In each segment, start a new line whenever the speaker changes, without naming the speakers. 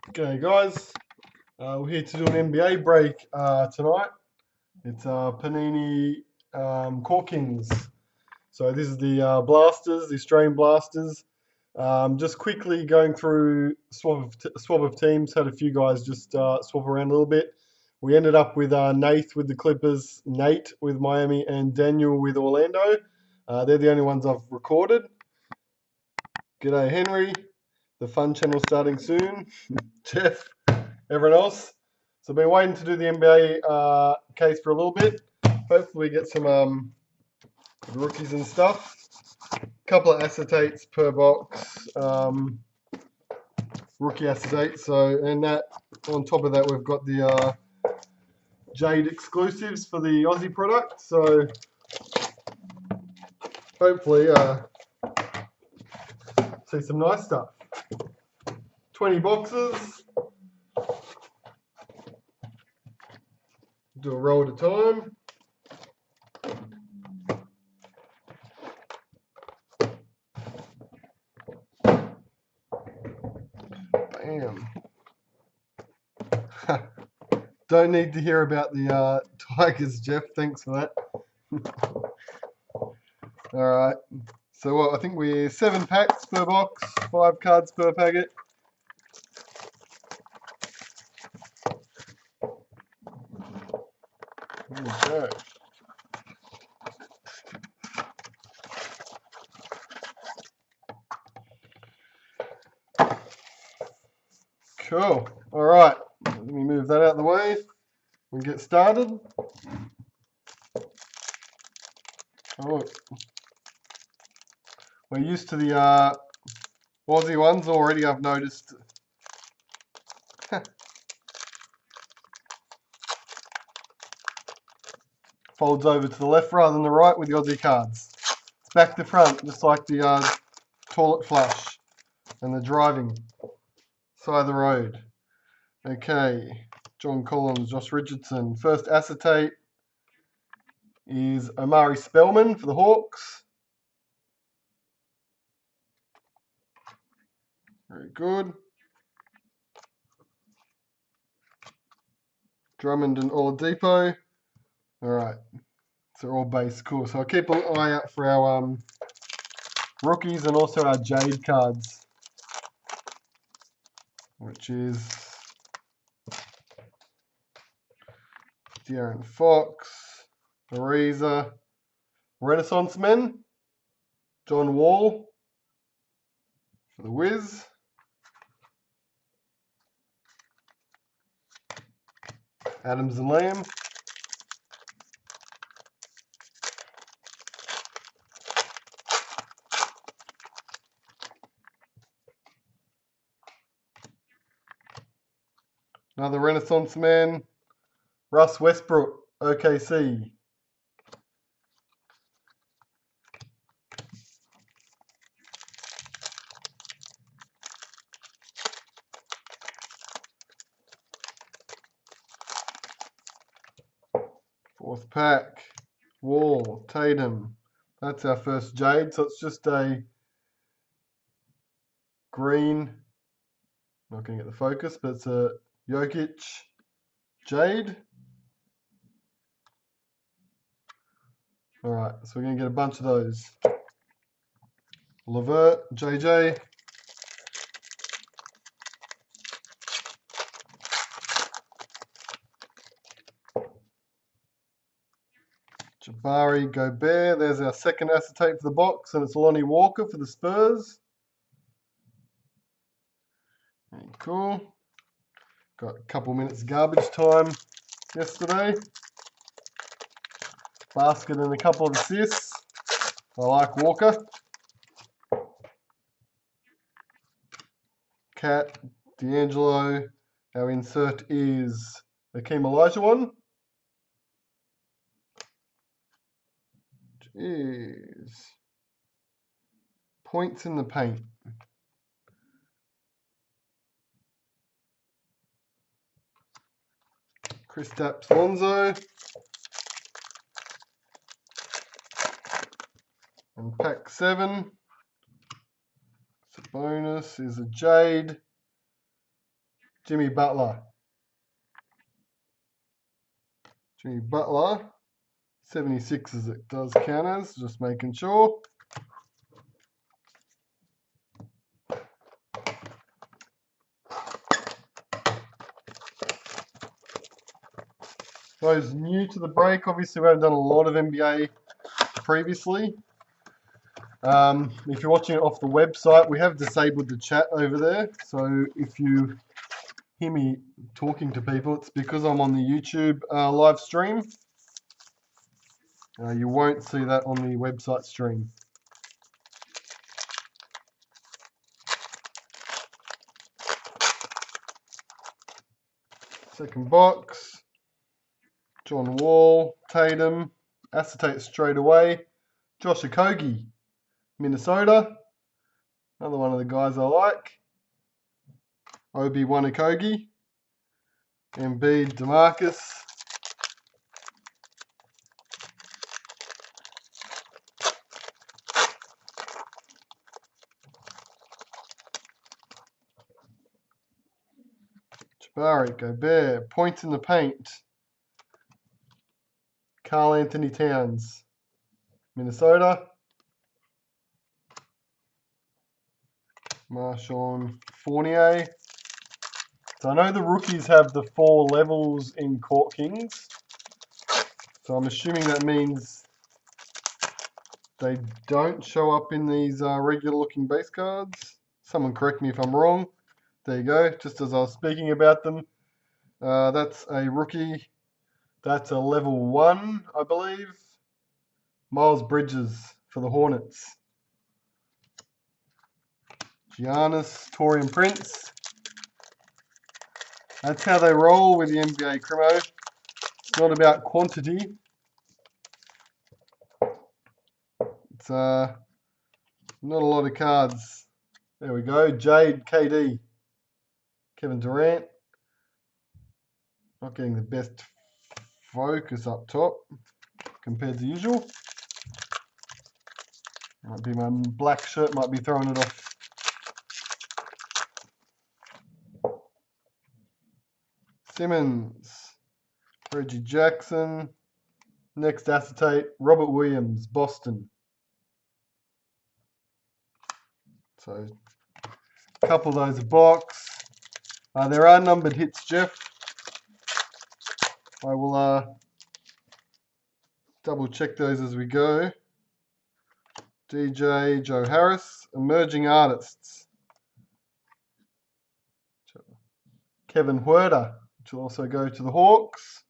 Okay, guys, we're here to do an NBA break tonight. It's Panini Corkings. So this is the Blasters, the Australian Blasters. Just quickly going through swap of teams. Had a few guys just swap around a little bit. We ended up with Nate with the Clippers, Nate with Miami, and Daniel with Orlando. They're the only ones I've recorded. G'day, Henry. The fun channel starting soon. Jeff, everyone else. So I've been waiting to do the NBA case for a little bit. Hopefully get some rookies and stuff. Couple of acetates per box. Rookie acetates. So, and that on top of that, we've got the Jade exclusives for the Aussie product. So hopefully see some nice stuff. 20 boxes. Do a roll at a time. Bam. Don't need to hear about the Tigers, Jeff. Thanks for that. All right. So what? I think we're 7 packs per box, 5 cards per packet. There we go. Cool. All right. Let me move that out of the way and get started. Oh, we're used to the Aussie ones already, I've noticed. Folds over to the left rather than the right with the Aussie cards. It's back to front, just like the toilet flush and the driving side of the road. Okay, John Collins, Josh Richardson. First acetate is Omari Spellman for the Hawks. Very good. Drummond and Oladipo. All right, so all base, cool. So I'll keep an eye out for our rookies and also our Jade cards, which is De'Aaron Fox, Ariza, Renaissance Men, John Wall for the Wiz, Adams and Lamb, another Renaissance Man, Russ Westbrook, OKC. Fourth pack, Wall, Tatum. That's our first Jade, so it's just a green, not going to get the focus, but it's a Jokic Jade. All right, so we're going to get a bunch of those. Levert, JJ. Jabari, Gobert. There's our second acetate for the box, and it's Lonnie Walker for the Spurs. Very cool. Got a couple minutes garbage time yesterday. Basket and a couple of assists. I like Walker. Cat, D'Angelo. Our insert is the Hakeem Olajuwon. Jeez. Points in the paint. Kristaps Lonzo. And pack 7. Sabonis is a Jade. Jimmy Butler. Jimmy Butler. 76 as it does count as, just making sure. Those new to the break, obviously we haven't done a lot of NBA previously. If you're watching it off the website, we have disabled the chat over there. So if you hear me talking to people, it's because I'm on the YouTube live stream. You won't see that on the website stream. Second box. John Wall, Tatum, acetate straight away. Josh Okogie, Minnesota. Another one of the guys I like. Obi-Wan Okogie. Embiid, DeMarcus. Jabari, Gobert, points in the paint. Karl Anthony Towns, Minnesota. Marshawn Fournier. So I know the rookies have the 4 levels in Court Kings. So I'm assuming that means they don't show up in these regular looking base cards. Someone correct me if I'm wrong. There you go, just as I was speaking about them. That's a rookie. That's a level 1, I believe. Miles Bridges for the Hornets. Giannis, Taurean Prince. That's how they roll with the NBA Cremo. It's not about quantity. It's not a lot of cards. There we go. Jade, KD. Kevin Durant. Not getting the best focus up top compared to usual. Might be my black shirt, might be throwing it off. Simmons, Reggie Jackson. Next acetate, Robert Williams, Boston. So a couple of those a box. There are numbered hits, Jeff. I will double check those as we go. DJ, Joe Harris, emerging artists. Kevin Huerter, which will also go to the Hawks.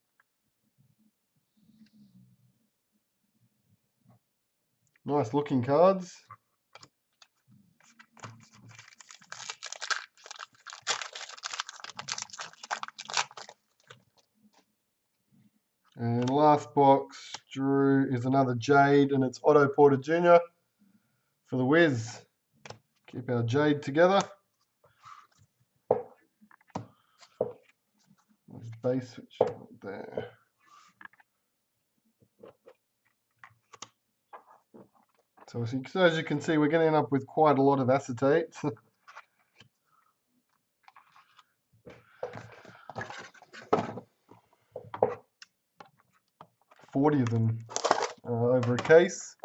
Nice looking cards. And last box, Drew, is another Jade, and it's Otto Porter Jr. for the Wiz. Keep our Jade together. Base switch there. So as you can see, we're going to end up with quite a lot of acetates. 40 of them over a case.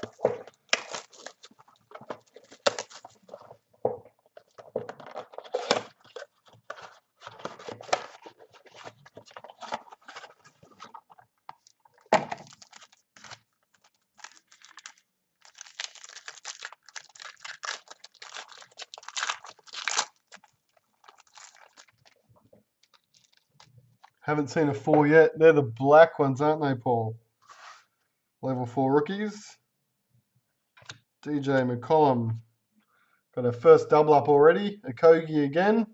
Haven't seen a 4 yet. They're the black ones, aren't they, Paul? Level 4 rookies. DJ McCollum. Got our first double up already. Okogie again.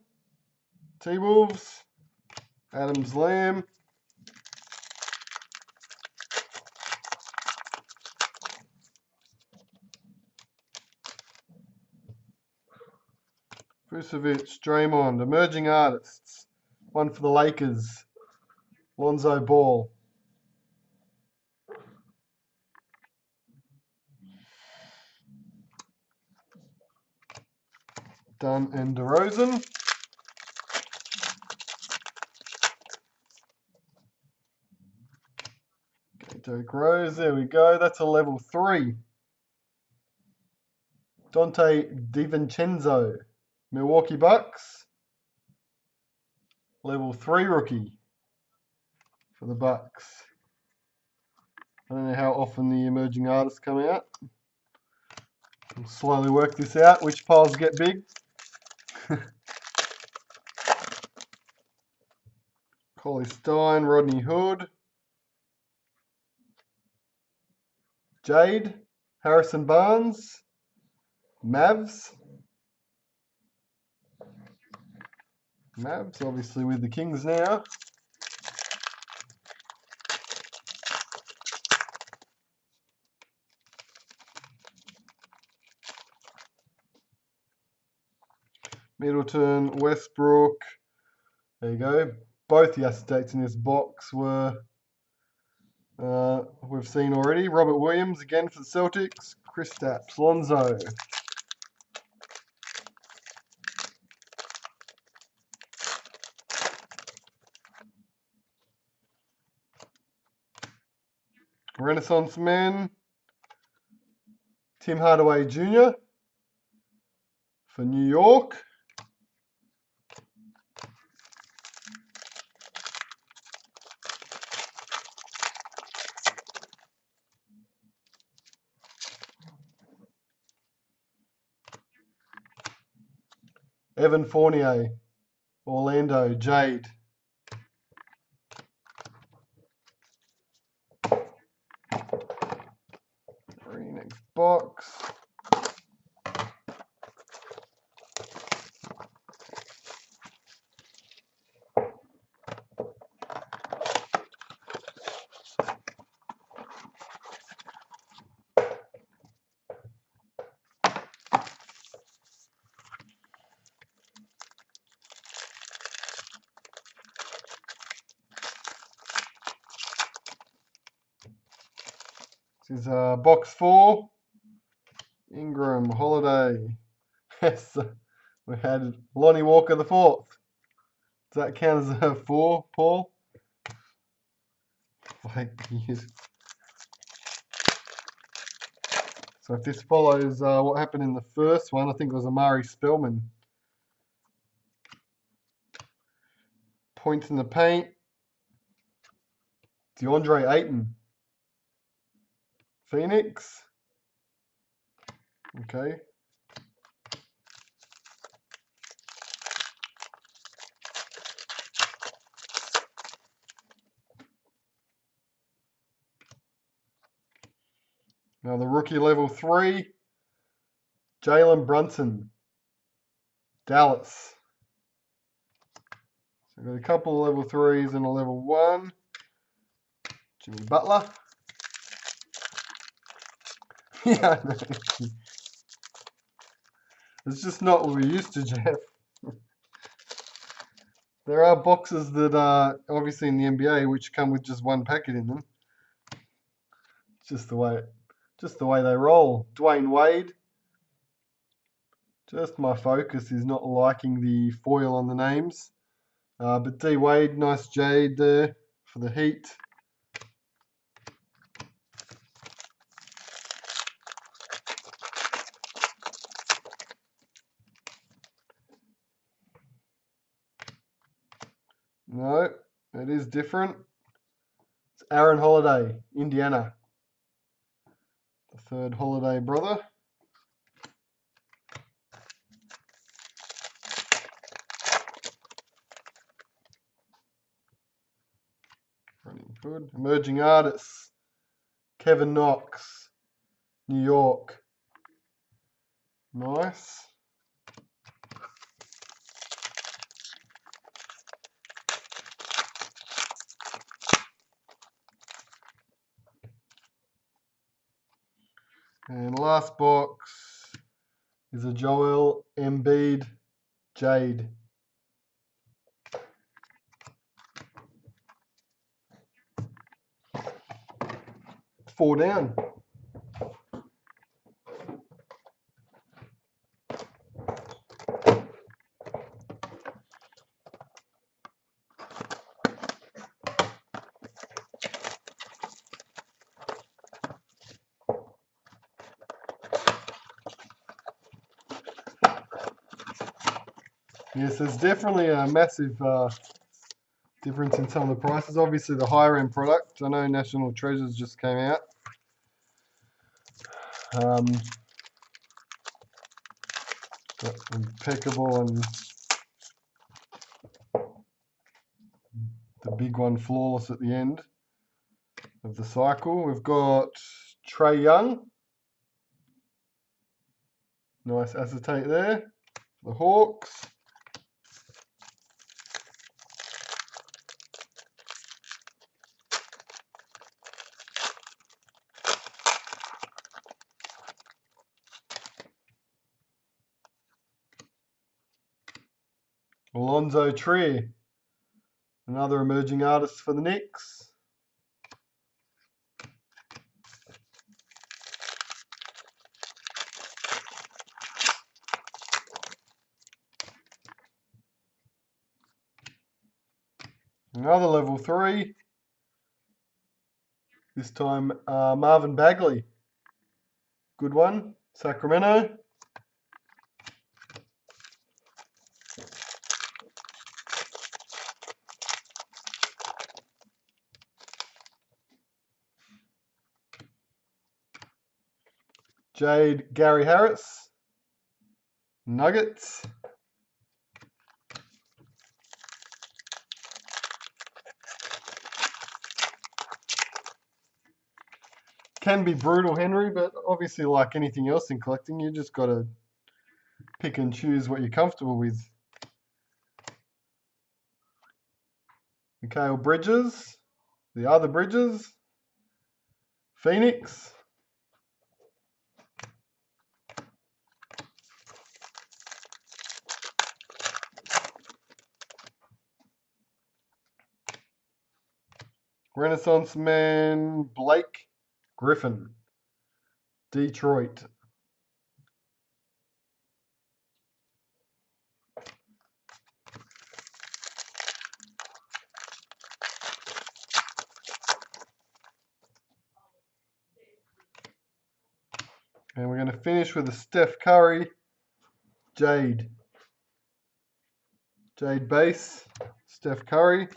T-Wolves. Adams Lamb. Vucevic, Draymond, emerging artists. One for the Lakers. Lonzo Ball. Dunn and DeRozan. Derek Rose, there we go. That's a level 3. Dante DiVincenzo, Milwaukee Bucks. Level 3 rookie for the Bucks. I don't know how often the emerging artists come out. We'll slowly work this out, which piles get big. Collie Stein, Rodney Hood. Jade, Harrison Barnes. Mavs. Mavs, obviously with the Kings now. Middleton, Westbrook. There you go. Both the acetate in this box were we've seen already. Robert Williams again for the Celtics. Kristaps, Lonzo. Renaissance Men. Tim Hardaway Jr. for New York. Evan Fournier, Orlando, Jade. Next box. This is box 4. Ingram, Holiday. Yes, we had Lonnie Walker the 4th. Does that count as a 4, Paul? So if this follows what happened in the first one, I think it was Amari Spellman. Points in the paint. DeAndre Ayton. Phoenix. Okay. Now the rookie level 3. Jalen Brunson. Dallas. So we've got a couple of level 3s and a level 1. Jimmy Butler. Yeah, I know. It's just not what we're used to, Jeff. There are boxes that are obviously in the NBA which come with just one packet in them. It's just the way they roll. Dwayne Wade. Just my focus is not liking the foil on the names. But D Wade, nice Jade there for the Heat. No, it is different. It's Aaron Holiday, Indiana. The third Holiday brother. Running good. Emerging artists. Kevin Knox, New York. Nice. And last box is a Joel Embiid Jade. 4 down. Yes, there's definitely a massive difference in some of the prices. Obviously, the higher end product. I know National Treasures just came out. Impeccable, and the big one flawless at the end of the cycle. We've got Trey Young. Nice acetate there. The Hawks. Alonzo Trier, another emerging artist for the Knicks. Another level 3. This time Marvin Bagley. Good one. Sacramento. Jade Gary Harris. Nuggets. Can be brutal, Henry, but obviously, like anything else in collecting, you just got to pick and choose what you're comfortable with. Mikhail Bridges, the other Bridges, Phoenix. Renaissance man Blake Griffin, Detroit. And we're going to finish with a Steph Curry Jade. Jade base, Steph Curry.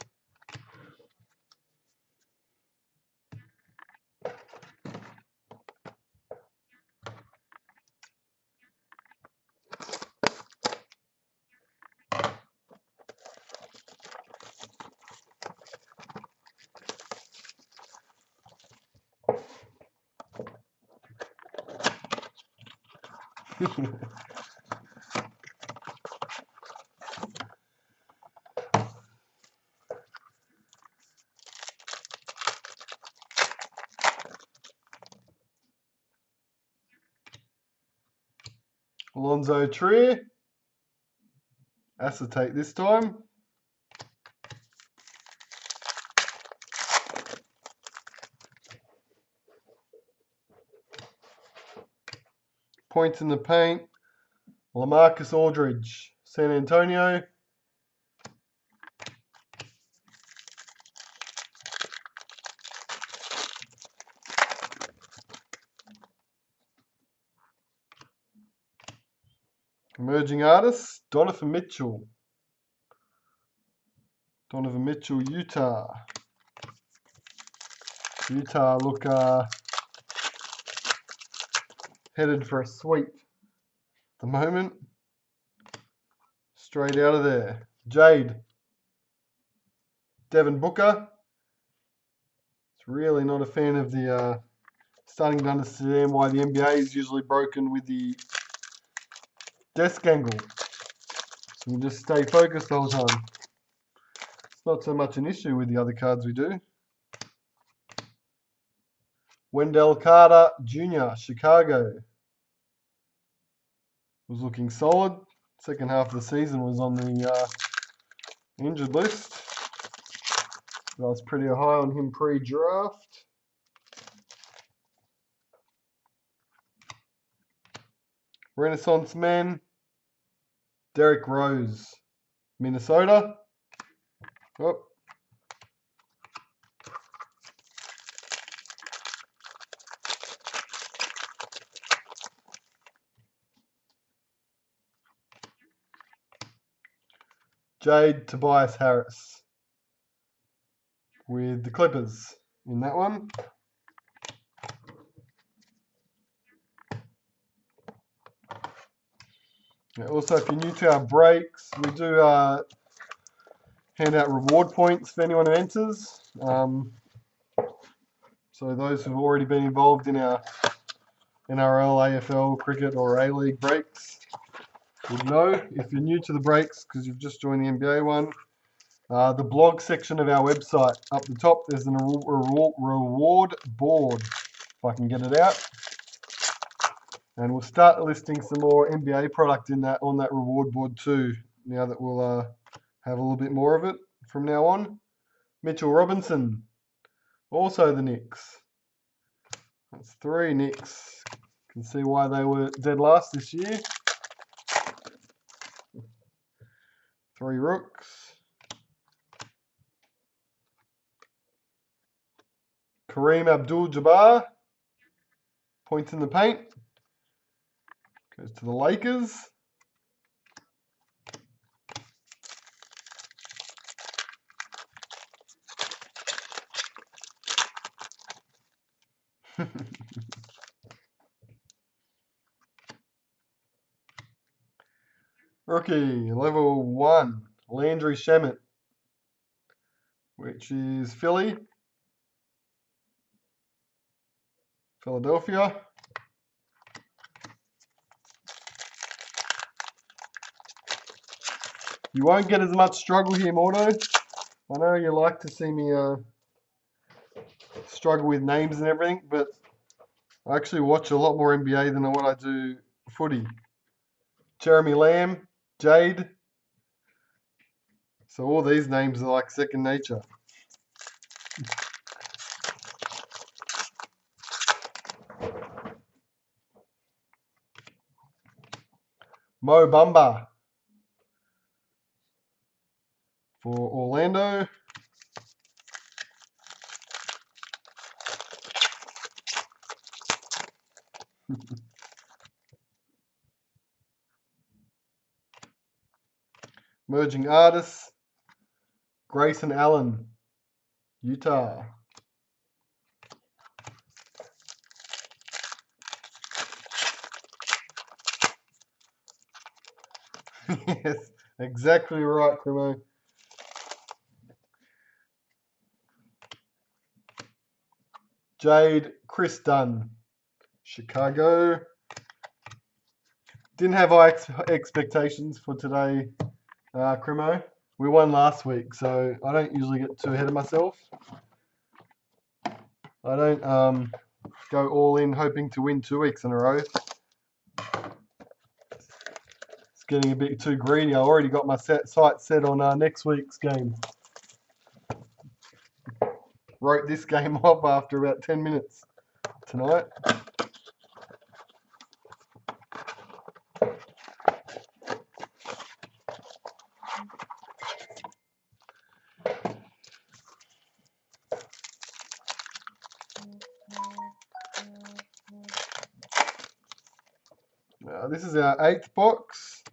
Alonzo Trier, acetate this time. Points in the paint, LaMarcus Aldridge, San Antonio. Emerging artists, Donovan Mitchell. Donovan Mitchell, Utah. Utah look headed for a sweep at the moment. Straight out of there. Jade. Devin Booker. It's really not a fan of the starting to understand why the NBA is usually broken with the desk angle. So we just stay focused the whole time. It's not so much an issue with the other cards we do. Wendell Carter Jr., Chicago. Was looking solid. Second half of the season was on the injured list. I was pretty high on him pre-draft. Renaissance man, Derrick Rose, Minnesota. Oh. Jade Tobias Harris with the Clippers in that one. Also, if you're new to our breaks, we do hand out reward points for anyone who enters. So those who've already been involved in our NRL, AFL, cricket or A-League breaks would know. If you're new to the breaks because you've just joined the NBA one, the blog section of our website, up the top, there's a reward board, if I can get it out. And we'll start listing some more NBA product in that on that reward board too, now that we'll have a little bit more of it from now on. Mitchell Robinson, also the Knicks. That's 3 Knicks. Can see why they were dead last this year. 3 Rooks. Kareem Abdul-Jabbar, points in the paint. Goes to the Lakers. Rookie, level 1, Landry Shamet, which is Philadelphia. You won't get as much struggle here, Mordo. I know you like to see me struggle with names and everything, but I actually watch a lot more NBA than what I do footy. Jeremy Lamb, Jade. So all these names are like second nature. Mo Bamba for Orlando. Emerging artists, Grayson Allen, Utah. Yes, exactly right, Cremo. Jade, Chris Dunn, Chicago. Didn't have high expectations for today, Cremo. We won last week, so I don't usually get too ahead of myself. I don't go all in hoping to win 2 weeks in a row. It's getting a bit too greedy. I already got my sights set on next week's game. Wrote this game off after about 10 minutes tonight. This is our 8th box.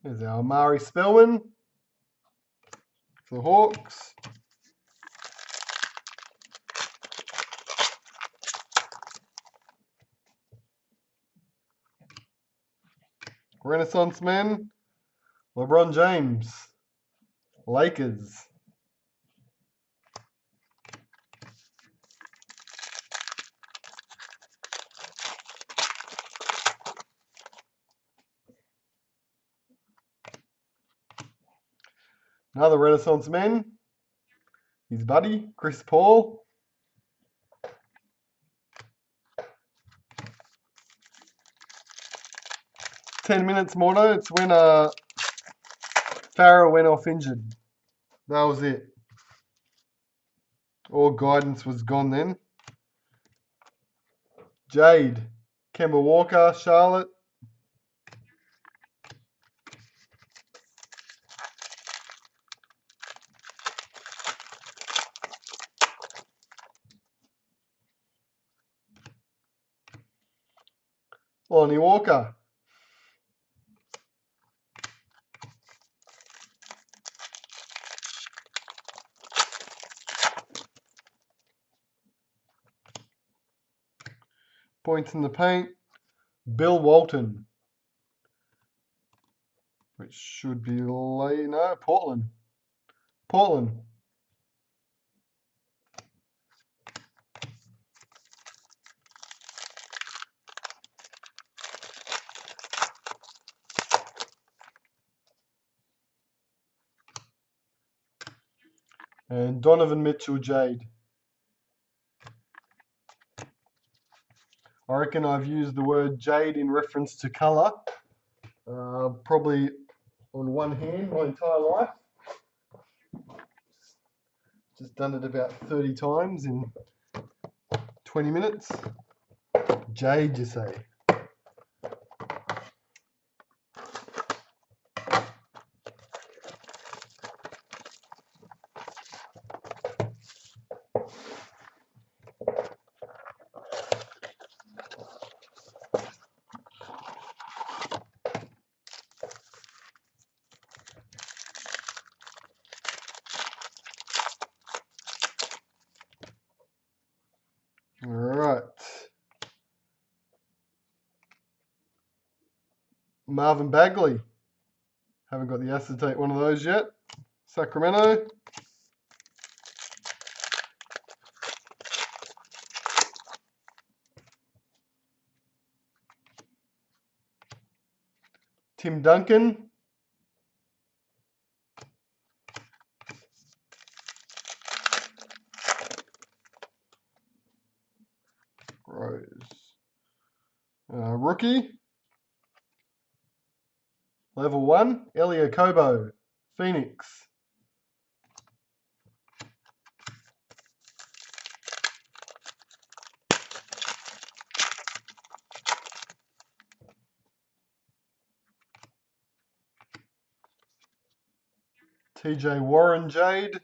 There's our Amari Spellman for the Hawks. Renaissance Man, LeBron James, Lakers. Another Renaissance Man, his buddy, Chris Paul. "10 minutes, Mordo." It's when Farrah went off injured. That was it. All guidance was gone then. Jade, Kemba Walker, Charlotte. Lonnie Walker. points in the paint. Bill Walton, which should be Portland. Portland. And Donovan Mitchell Jade. I reckon I've used the word jade in reference to colour probably on one hand my entire life. Just done it about 30 times in 20 minutes. Jade, you say? All right. Marvin Bagley. Haven't got the acetate one of those yet. Sacramento. Tim Duncan. Rose. Rookie. Level 1. Elia Kobo. Phoenix. TJ Warren Jade.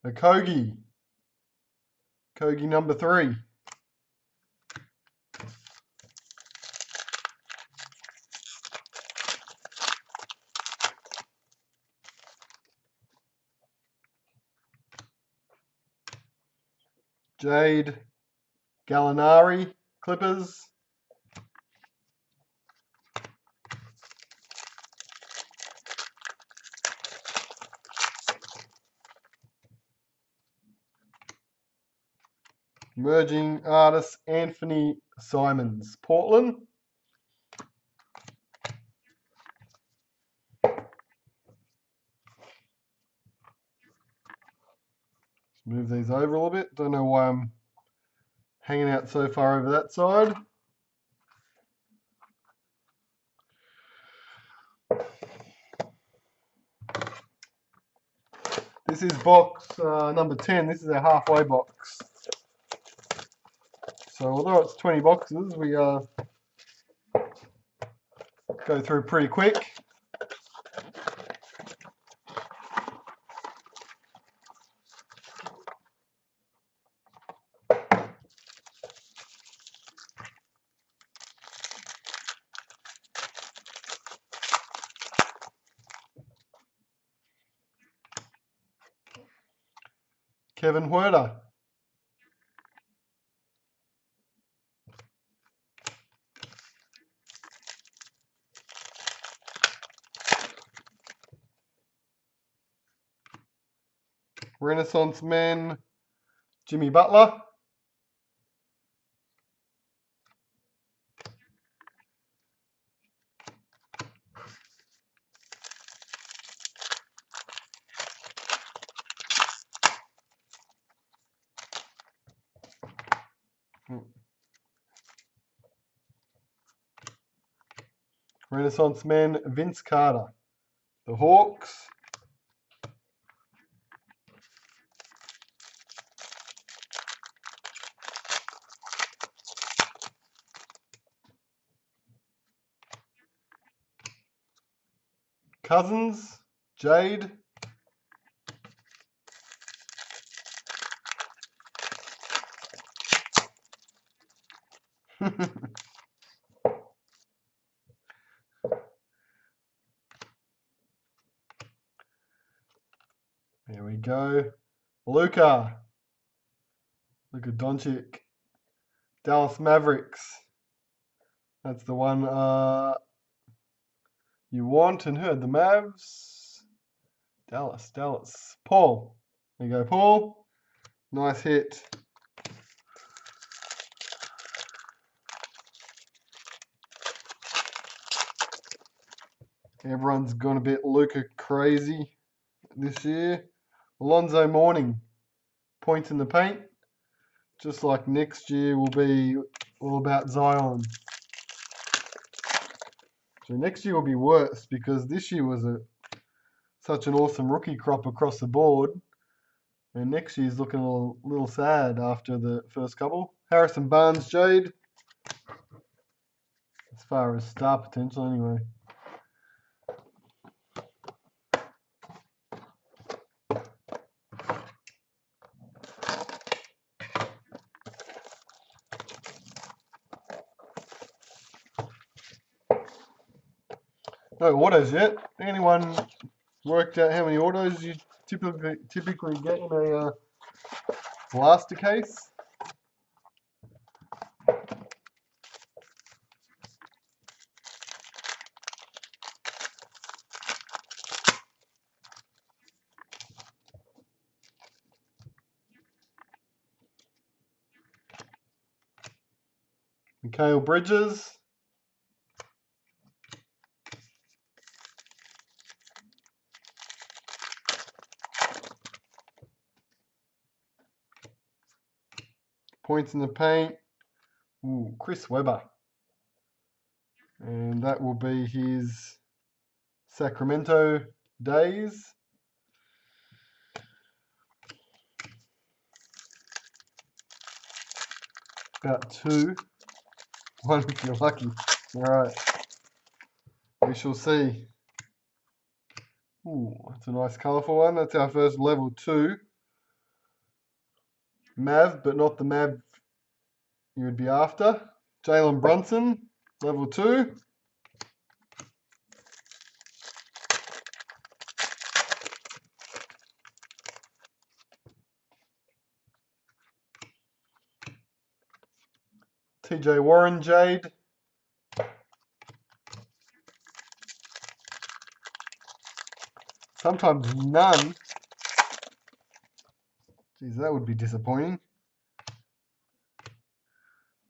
A Kogi. Kogi number 3. Jade. Gallinari. Clippers. Emerging artist Anthony Simons. Portland. Move these over a little bit. Don't know why I'm hanging out so far over that side. This is box number 10. This is our halfway box. So although it's 20 boxes, we go through pretty quick. Kevin Huerter. Renaissance Man, Jimmy Butler. Renaissance Man, Vince Carter. The Hawks. Cousins, Jade. There we go. Luka Doncic. Dallas Mavericks. That's the one you want and heard. The Mavs. Dallas. Paul. There you go, Paul. Nice hit. Everyone's gone a bit Luka crazy this year. Alonzo Mourning. Points in the paint. Just like next year will be all about Zion. So next year will be worse because this year was such an awesome rookie crop across the board. And next year's looking a little sad after the first couple. Harrison Barnes, Jade. As far as star potential anyway. No autos yet. Anyone worked out how many autos you typically get in a blaster case? Mikal Bridges. Points in the paint. Ooh, Chris Webber. And that will be his Sacramento days. About 2. 1 if you're lucky. Alright. We shall see. Ooh, that's a nice colourful one. That's our first level 2. Mav, but not the Mav you would be after. Jalen Brunson, level 2. TJ Warren, Jade. Sometimes none. Geez, that would be disappointing.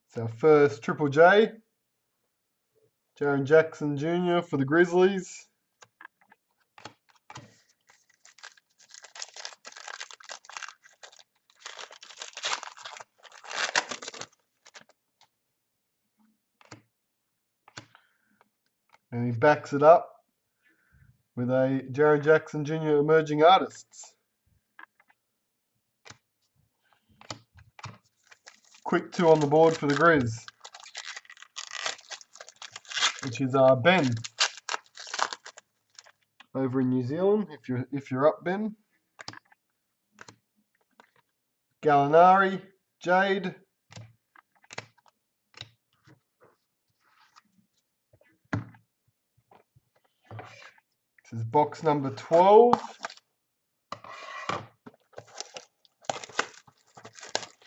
It's our first Triple J. Jaren Jackson Jr. for the Grizzlies. And he backs it up with a Jaren Jackson Jr. Emerging Artists. Quick 2 on the board for the Grizz, which is Ben over in New Zealand. If you're up, Ben. Gallinari, Jade. This is box number 12.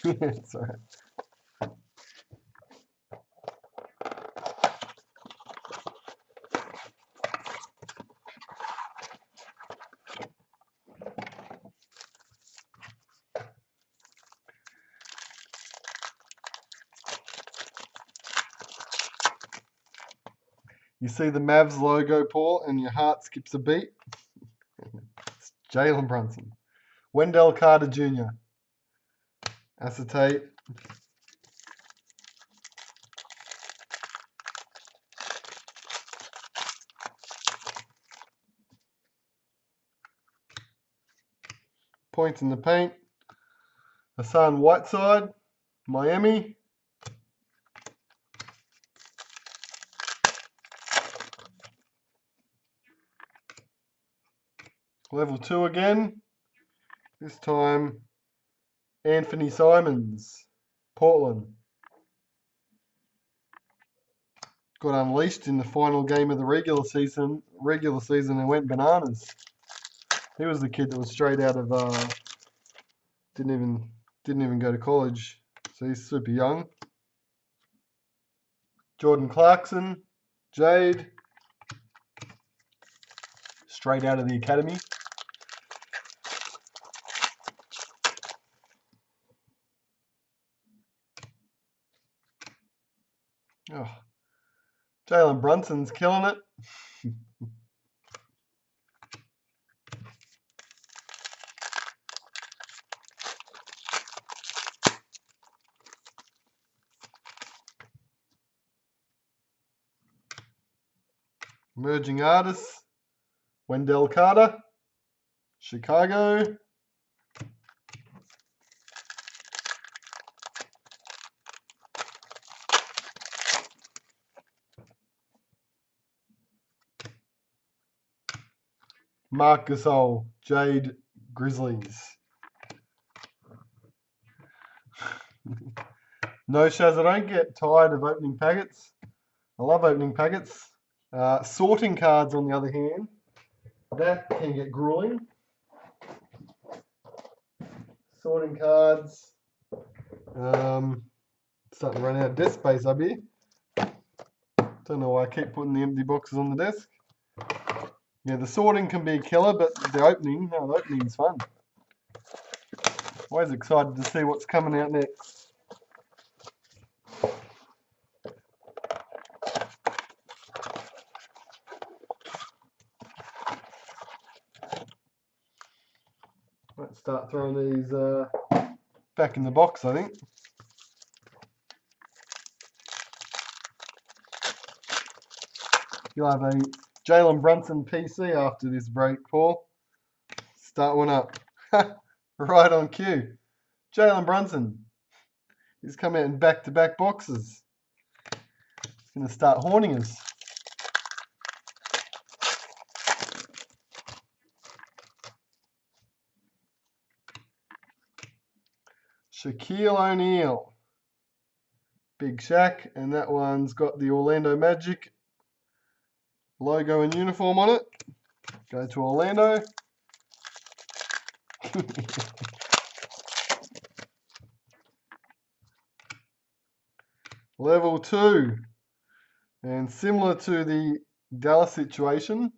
It's all right. You see the Mavs logo, Paul, and your heart skips a beat. It's Jalen Brunson. Wendell Carter Jr. Acetate. Points in the paint. Hassan Whiteside, Miami. Level 2 again. This time, Anthony Simons, Portland. Got unleashed in the final game of the regular season and went bananas. He was the kid that was straight out of didn't even go to college, so he's super young. Jordan Clarkson, Jade, straight out of the academy. Oh, Jalen Brunson's killing it. Emerging artists, Wendell Carter, Chicago. Mark Gasol, Jade, Grizzlies. No, Shaz, I don't get tired of opening packets. I love opening packets. Sorting cards, on the other hand, that can get grueling. Sorting cards. Starting to run out of desk space up here. Don't know why I keep putting the empty boxes on the desk. Yeah, the sorting can be a killer, but the opening's fun. Always excited to see what's coming out next. Let's start throwing these back in the box, I think. You'll have a Jalen Brunson PC after this break, Paul. Start one up. Right on cue. Jalen Brunson. He's come out in back-to-back boxes. He's going to start haunting us. Shaquille O'Neal. Big Shaq. And that one's got the Orlando Magic logo and uniform on it. Go to Orlando. Level 2. And similar to the Dallas situation,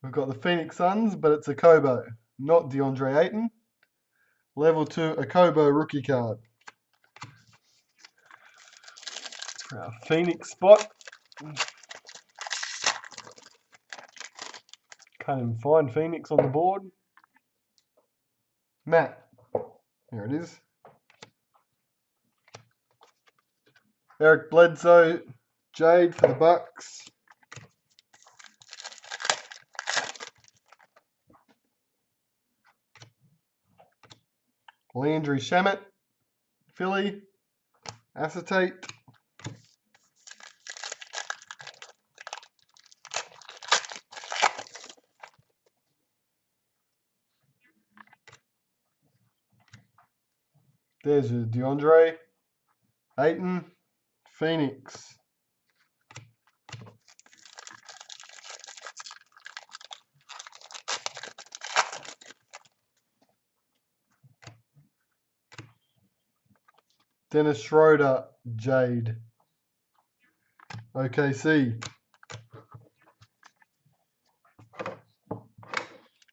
we've got the Phoenix Suns, but it's a Kobo, not DeAndre Ayton. Level 2, a Kobo rookie card. Phoenix spot. Can't even find Phoenix on the board. Matt. Here it is. Eric Bledsoe, Jade for the Bucks. Landry Shamet, Philly, acetate. There's your DeAndre Ayton, Phoenix. Dennis Schroeder, Jade. OKC.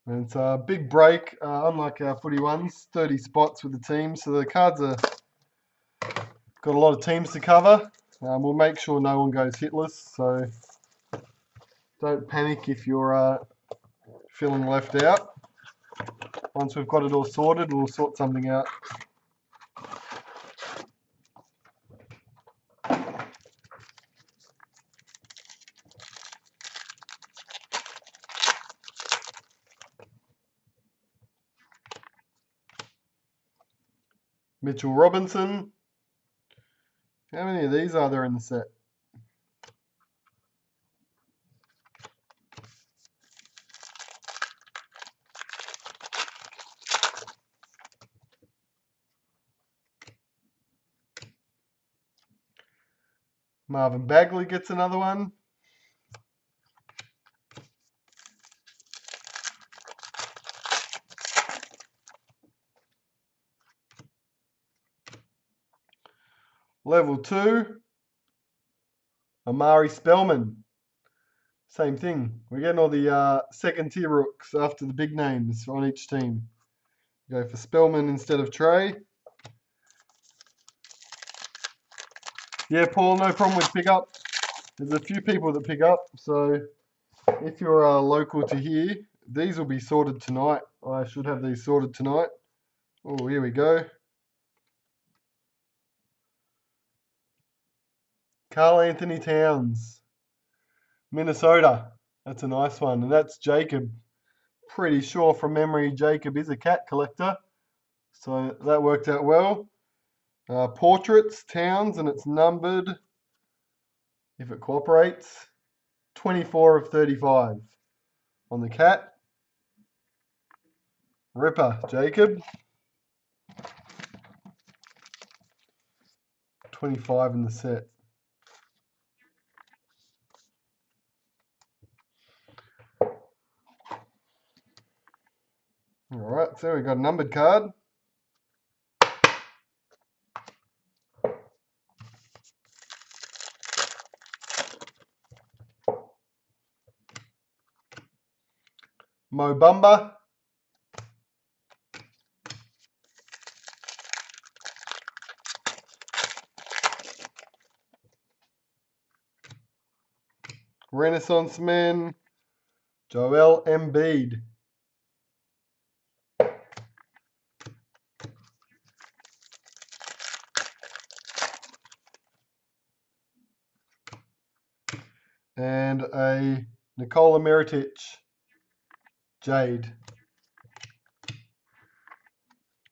And it's a big break, unlike our footy ones, 30 spots with the team. So the cards are got a lot of teams to cover. We'll make sure no one goes hitless. So don't panic if you're feeling left out. Once we've got it all sorted, we'll sort something out. Mitchell Robinson. How many of these are there in the set? Marvin Bagley gets another one. Level 2, Amari Spellman. Same thing. We're getting all the second tier rooks after the big names on each team. Go for Spellman instead of Trey. Yeah, Paul, no problem with pickup. There's a few people that pick up, so if you're local to here, these will be sorted tonight. I should have these sorted tonight. Oh, here we go. Carl Anthony Towns, Minnesota. That's a nice one. And that's Jacob. Pretty sure from memory Jacob is a cat collector. So that worked out well. Portraits, Towns, and it's numbered, if it cooperates, 24 of 35 on the cat. Ripper, Jacob. 25 in the set. Alright, so we got a numbered card. Mo Bamba. Renaissance Man, Joel Embiid. And a Nikola Mirotic, Jade.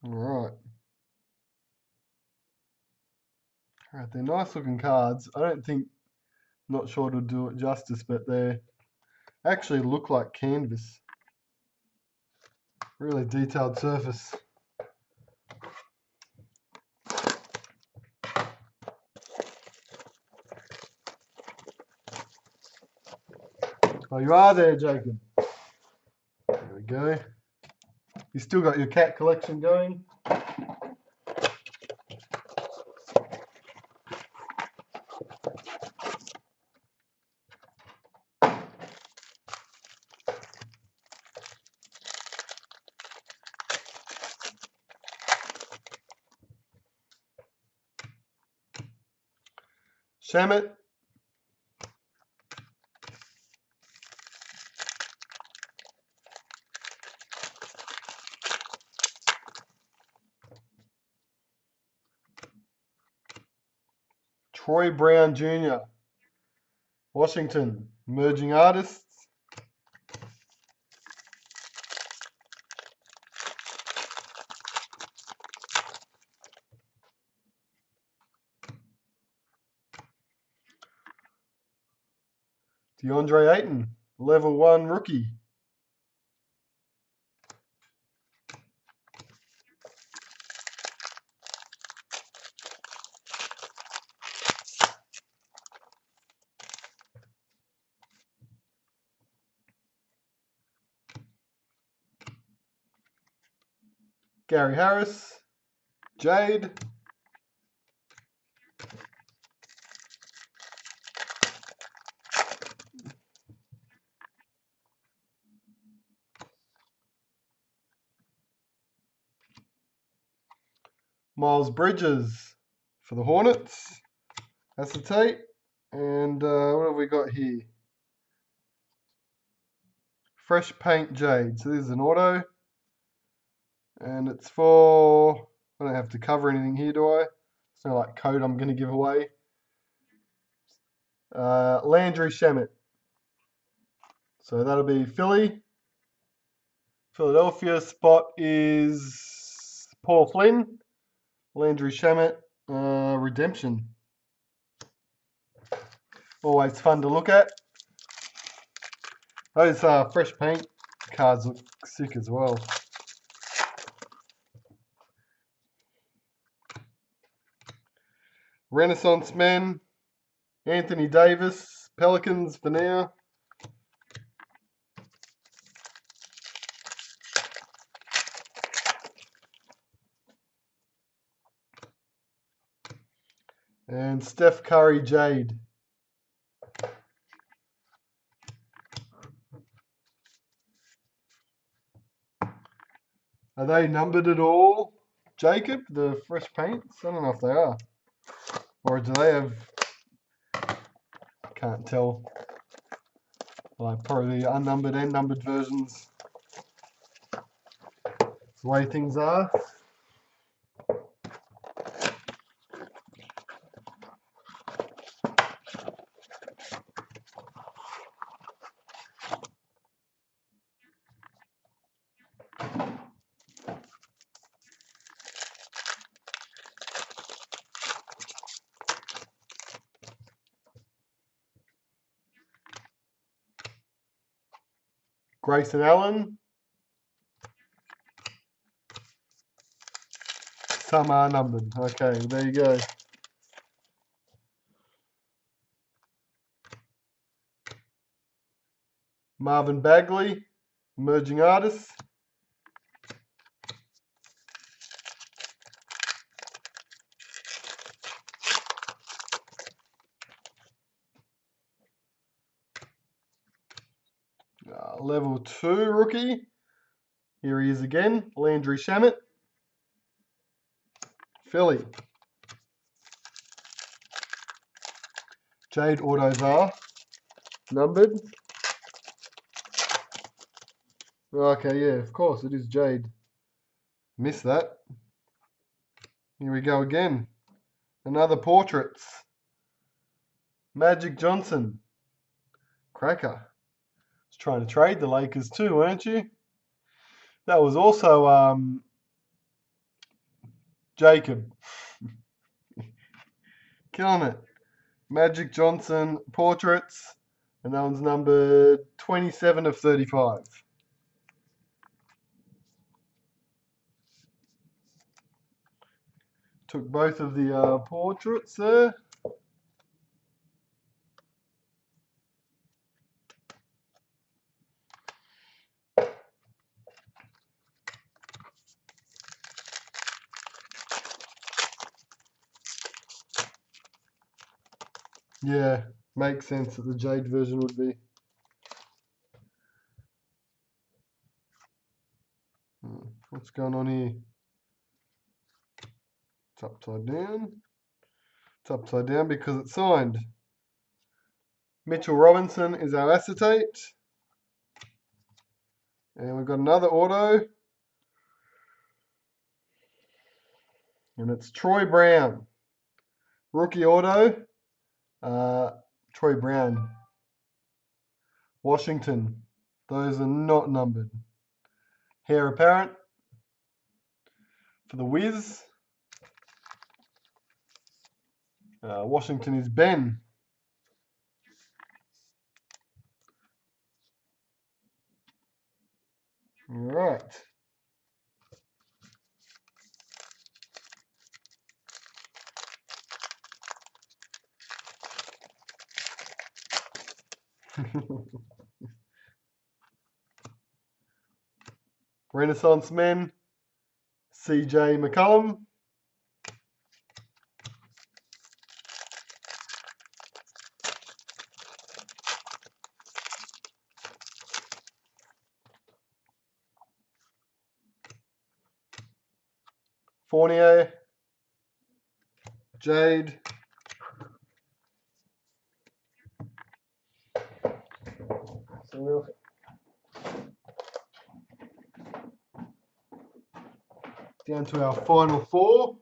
Alright. Alright, they're nice looking cards. I don't think, not sure to do it justice, but they actually look like canvas. Really detailed surface. Oh, you are there, Jacob. There we go. You still got your cat collection going? Shamit. Troy Brown Jr. Washington. Emerging Artists. DeAndre Ayton. Level 1 rookie. Gary Harris. Jade. Miles Bridges for the Hornets. Acetate. And what have we got here? Fresh Paint Jade. So this is an auto. And it's for, I don't have to cover anything here, do I? It's no like code I'm going to give away. Landry Shamet. So that'll be Philly. Philadelphia spot is Paul Flynn. Landry Shamet. Redemption. Always fun to look at. Those fresh paint cards look sick as well. Renaissance Man, Anthony Davis, Pelicans for now. And Steph Curry Jade. Are they numbered at all, Jacob, the fresh paints? I don't know if they are. Or do they have... Can't tell. Like probably the unnumbered and numbered versions. The way things are. Grayson Allen. Some are numbered. Okay, there you go. Marvin Bagley, emerging artist. Level 2 rookie. Here he is again, Landry Shamet. Philly. Jade autos are numbered. Okay, yeah, of course, it is Jade. Missed that. Here we go again. Another portraits. Magic Johnson. Cracker. Was trying to trade the Lakers too, weren't you? That was also Jacob. Killing it. Magic Johnson portraits. And that one's numbered 27 of 35. Took both of the portraits there. Yeah, makes sense that the Jade version would be. What's going on here? It's upside down. It's upside down because it's signed. Mitchell Robinson is our acetate. And we've got another auto. And it's Troy Brown. Rookie auto. Troy Brown. Washington. Those are not numbered. Heir apparent. For the Wiz. Washington is Ben. All right. Renaissance Men, CJ McCollum. Fournier, Jade. Down to our final four.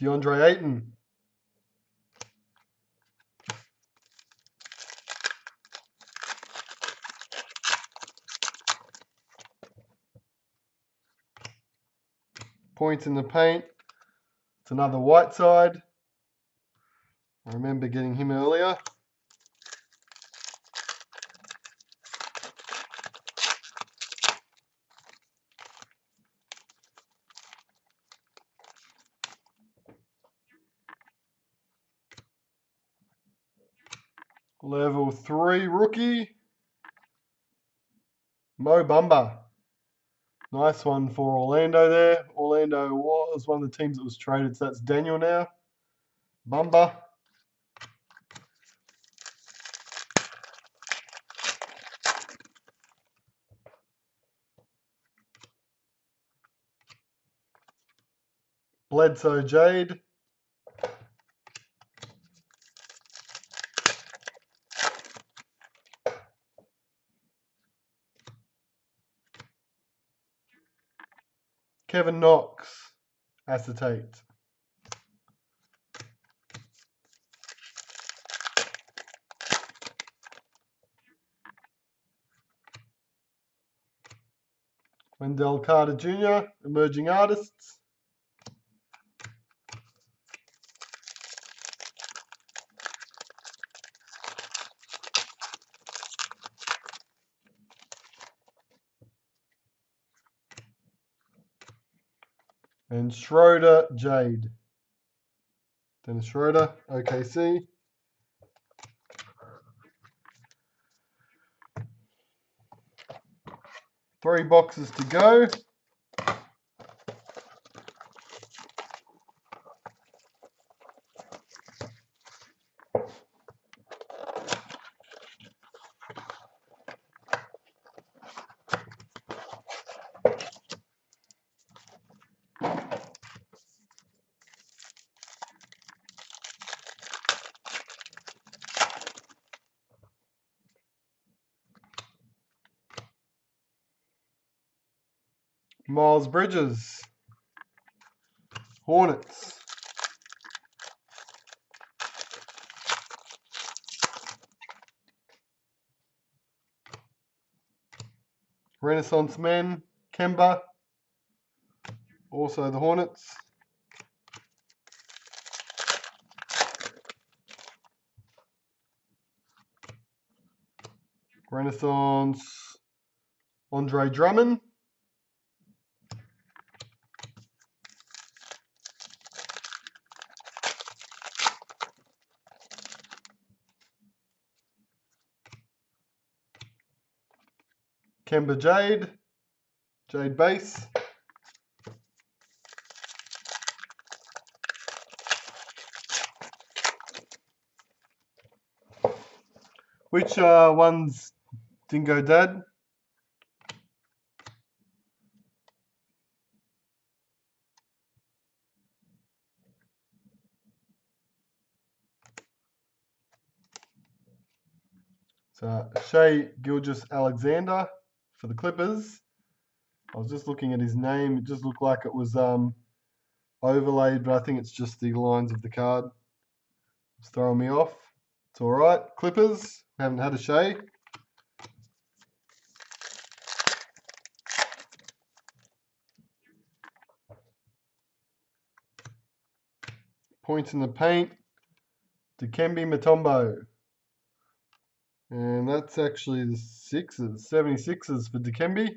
DeAndre Ayton. Point in the paint. It's another white side. I remember getting him earlier. Level 3 rookie. Mo Bamba. Nice one for Orlando there. Orlando was one of the teams that was traded, so that's Daniel now. Bamba. Bledsoe Jade. Kevin Knox. Acetate. Wendell Carter Jr. Emerging Artists. And Schroeder Jade. Dennis Schroeder, OKC. Three boxes to go. Miles Bridges. Hornets. Renaissance Men. Kemba. Also the Hornets. Renaissance. Andre Drummond. Kemba Jade. Jade base. Which one's Dingo Dad? So Shai Gilgeous-Alexander for the Clippers. I was just looking at his name. It just looked like it was overlaid, but I think it's just the lines of the card. It's throwing me off. It's all right. Clippers. Haven't had a Shai. Points in the paint. Dikembe Mutombo. And that's actually the Sixers. 76ers for Dikembe.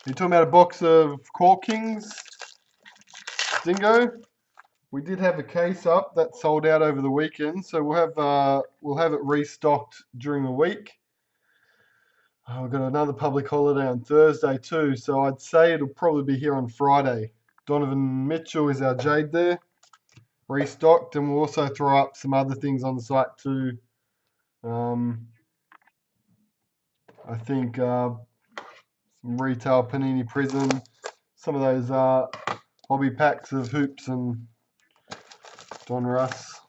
You're talking about a box of Court Kings, Dingo. We did have a case up that sold out over the weekend, so we'll have it restocked during the week. We've got another public holiday on Thursday too, so I'd say it'll probably be here on Friday. Donovan Mitchell is our Jade there, restocked, and we'll also throw up some other things on the site too. I think some retail Panini Prism, some of those hobby packs of hoops and Don Russ.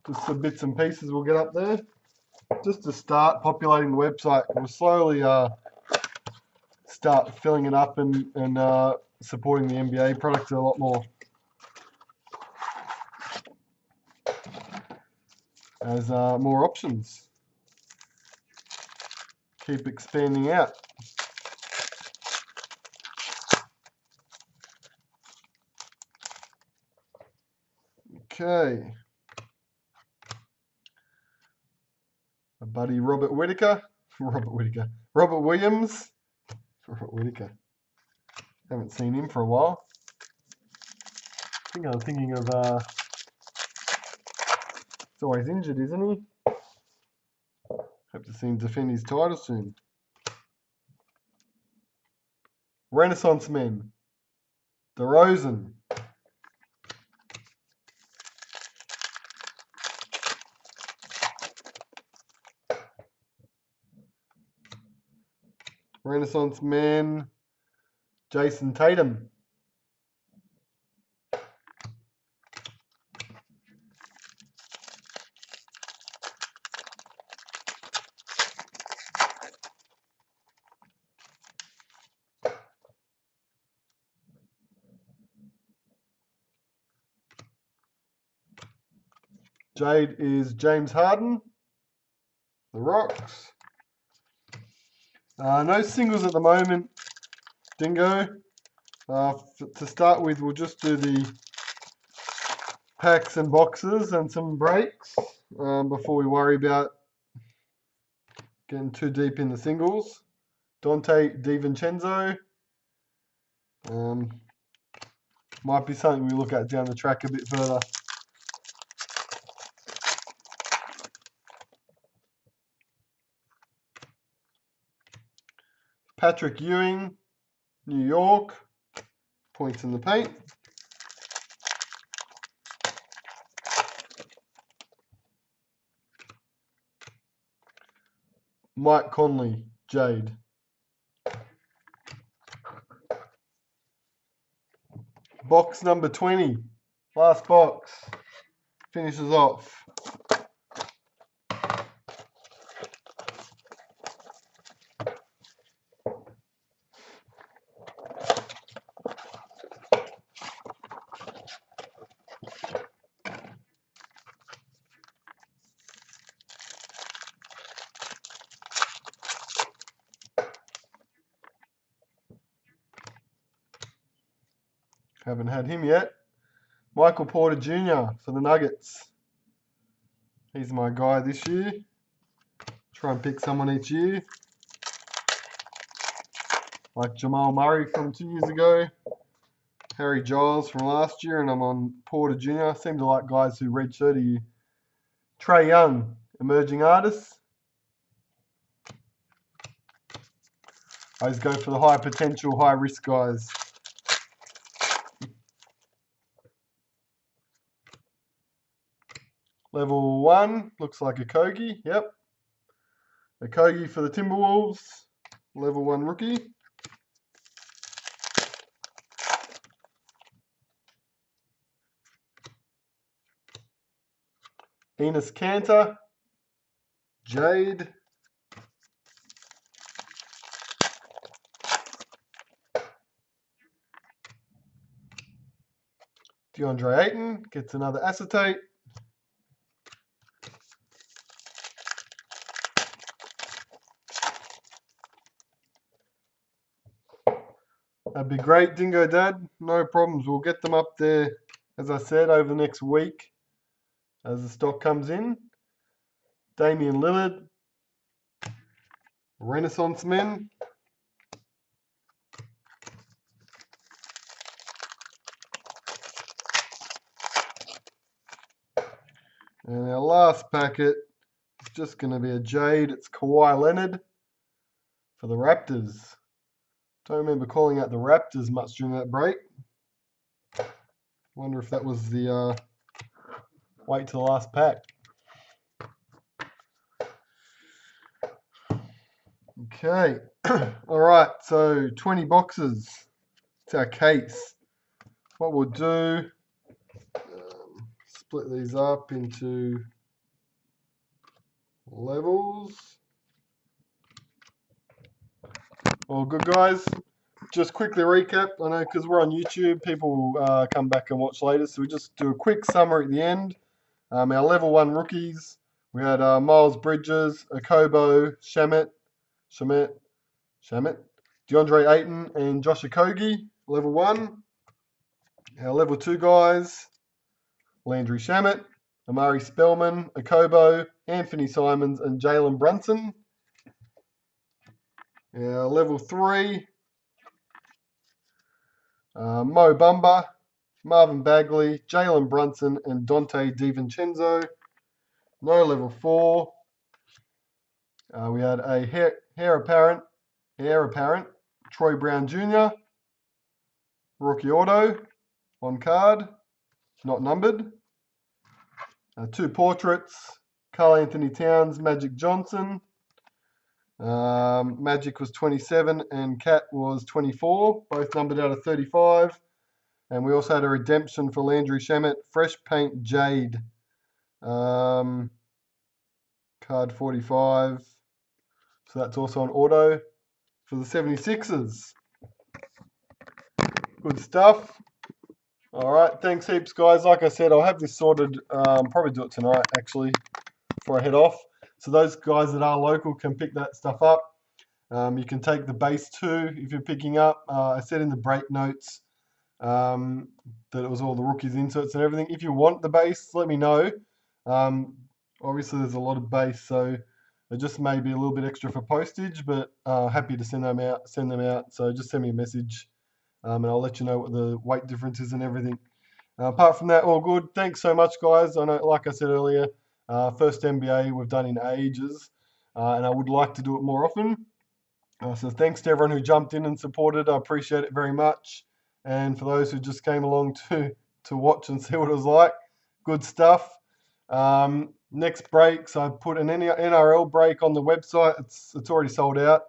Just some bits and pieces we'll get up there. Just to start populating the website, we'll slowly start filling it up and supporting the NBA products a lot more as more options keep expanding out. Okay. My buddy Robert Whittaker. Robert Williams. Robert Whittaker. Haven't seen him for a while. I think I'm thinking of he's always injured, isn't he? Hope to see him defend his title soon. Renaissance Men. DeRozan. Renaissance Man. Jason Tatum. Jade is James Harden. The Rocks. No singles at the moment, Dingo. To start with, we'll just do the packs and boxes and some breaks before we worry about getting too deep in the singles. Dante DiVincenzo. Might be something we look at down the track a bit further. Patrick Ewing, New York. Points in the paint. Mike Conley, Jade. Box number 20. Last box. Finishes off. Haven't had him yet. Michael Porter Jr. for the Nuggets. He's my guy this year. Try and pick someone each year. Like Jamal Murray from 2 years ago. Harry Giles from last year, and I'm on Porter Jr. I seem to like guys who redshirt a year. Trey Young, emerging artists. I just go for the high potential, high risk guys. Level 1, looks like a Kogi, yep. A Kogi for the Timberwolves, level 1 rookie. Enes Kanter, Jade. DeAndre Ayton gets another acetate. That'd be great, Dingo Dad. No problems. We'll get them up there, as I said, over the next week as the stock comes in. Damian Lillard. Renaissance Men. And our last packet is just going to be a Jade. It's Kawhi Leonard for the Raptors. Don't remember calling out the Raptors much during that break. Wonder if that was the wait till the last pack. Okay. All right. So 20 boxes. It's our case. What we'll do, split these up into levels. All good, guys. Just quickly recap. I know because we're on YouTube, people will come back and watch later. So we just do a quick summary at the end. Our level 1 rookies. We had Miles Bridges, Okobo, Shamet, DeAndre Ayton, and Josh Okogie, level 1. Our level 2 guys. Landry Shamet, Amari Spellman, Akobo, Anthony Simons, and Jalen Brunson. Level 3, Mo Bumba, Marvin Bagley, Jalen Brunson, and Dante DiVincenzo. No level 4. We had a heir apparent, Troy Brown Jr., rookie auto on card, not numbered. 2 portraits, Karl Anthony Towns, Magic Johnson. Magic was 27 and Cat was 24, both numbered out of 35. And we also had a redemption for Landry Shamet, Fresh Paint Jade, card 45. So that's also an auto for the 76ers. Good stuff. All right, thanks heaps, guys. Like I said, I'll have this sorted, probably do it tonight, actually, before I head off. So those guys that are local can pick that stuff up. You can take the base too if you're picking up. I said in the break notes that it was all the rookies inserts and everything. If you want the base, let me know. Obviously, there's a lot of base, so it just may be a little bit extra for postage, but happy to send them out. So just send me a message, and I'll let you know what the weight difference is and everything. Apart from that, all good. Thanks so much, guys. I know, like I said earlier, first NBA we've done in ages, and I would like to do it more often. So thanks to everyone who jumped in and supported. I appreciate it very much. And for those who just came along to watch and see what it was like, good stuff. Next breaks, I put an NRL break on the website. It's already sold out.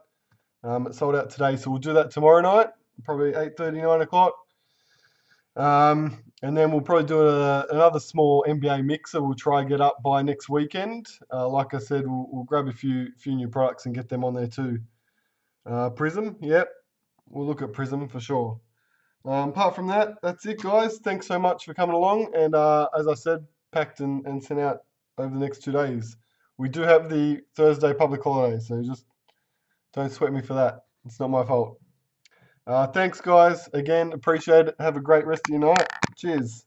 It sold out today, so we'll do that tomorrow night, probably 8:30, 9 o'clock. And then we'll probably do another small NBA mixer. We'll try and get up by next weekend. Like I said, we'll grab a few new products and get them on there too. Prism, yep. We'll look at Prism for sure. Apart from that, that's it, guys. Thanks so much for coming along. And as I said, packed and sent out over the next 2 days. We do have the Thursday public holiday, so just don't sweat me for that. It's not my fault. Thanks, guys. Again, appreciate it. Have a great rest of your night. Cheers.